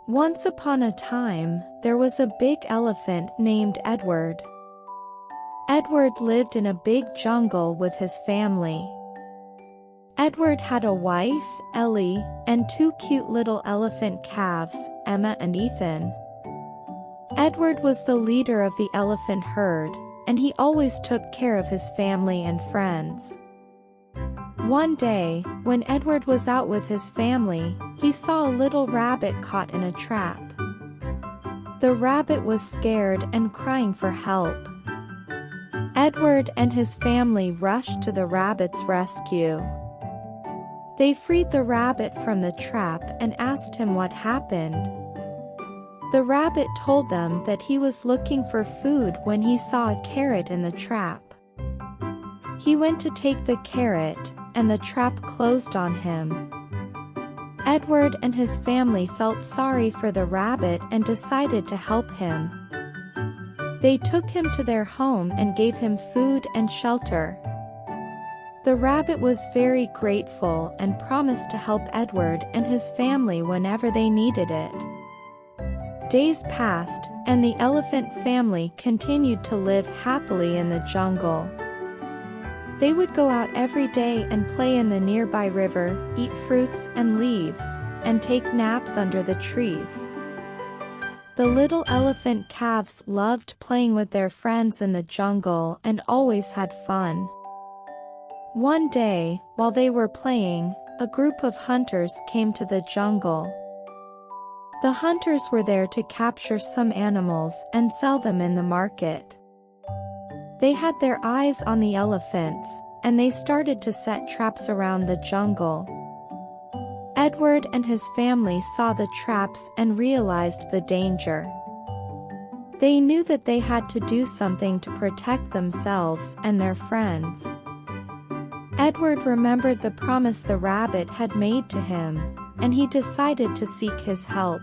Once upon a time, there was a big elephant named Edward. Edward lived in a big jungle with his family. Edward had a wife, Ellie, and two cute little elephant calves, Emma and Ethan. Edward was the leader of the elephant herd, and he always took care of his family and friends. One day, when Edward was out with his family, he saw a little rabbit caught in a trap. The rabbit was scared and crying for help. Edward and his family rushed to the rabbit's rescue. They freed the rabbit from the trap and asked him what happened. The rabbit told them that he was looking for food when he saw a carrot in the trap. He went to take the carrot, and the trap closed on him. Edward and his family felt sorry for the rabbit and decided to help him. They took him to their home and gave him food and shelter. The rabbit was very grateful and promised to help Edward and his family whenever they needed it. Days passed, and the elephant family continued to live happily in the jungle. They would go out every day and play in the nearby river, eat fruits and leaves, and take naps under the trees. The little elephant calves loved playing with their friends in the jungle and always had fun. One day, while they were playing, a group of hunters came to the jungle. The hunters were there to capture some animals and sell them in the market. They had their eyes on the elephants, and they started to set traps around the jungle. Edward and his family saw the traps and realized the danger. They knew that they had to do something to protect themselves and their friends. Edward remembered the promise the rabbit had made to him, and he decided to seek his help.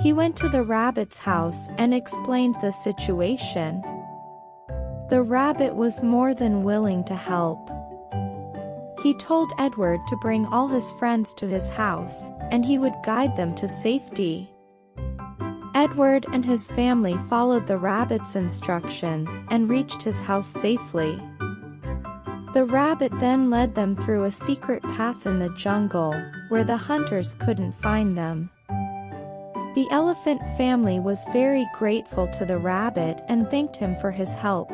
He went to the rabbit's house and explained the situation. The rabbit was more than willing to help. He told Edward to bring all his friends to his house, and he would guide them to safety. Edward and his family followed the rabbit's instructions and reached his house safely. The rabbit then led them through a secret path in the jungle, where the hunters couldn't find them. The elephant family was very grateful to the rabbit and thanked him for his help.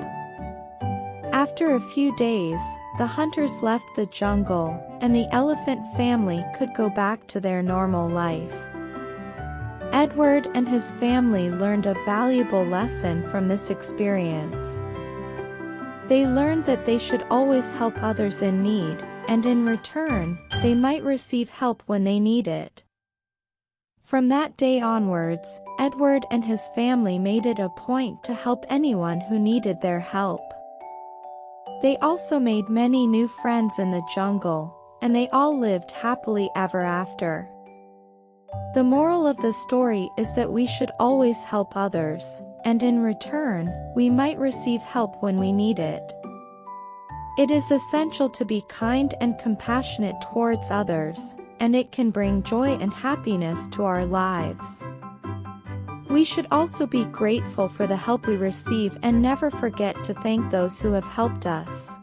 After a few days, the hunters left the jungle, and the elephant family could go back to their normal life. Edward and his family learned a valuable lesson from this experience. They learned that they should always help others in need, and in return, they might receive help when they need it. From that day onwards, Edward and his family made it a point to help anyone who needed their help. They also made many new friends in the jungle, and they all lived happily ever after. The moral of the story is that we should always help others, and in return, we might receive help when we need it. It is essential to be kind and compassionate towards others, and it can bring joy and happiness to our lives. We should also be grateful for the help we receive and never forget to thank those who have helped us.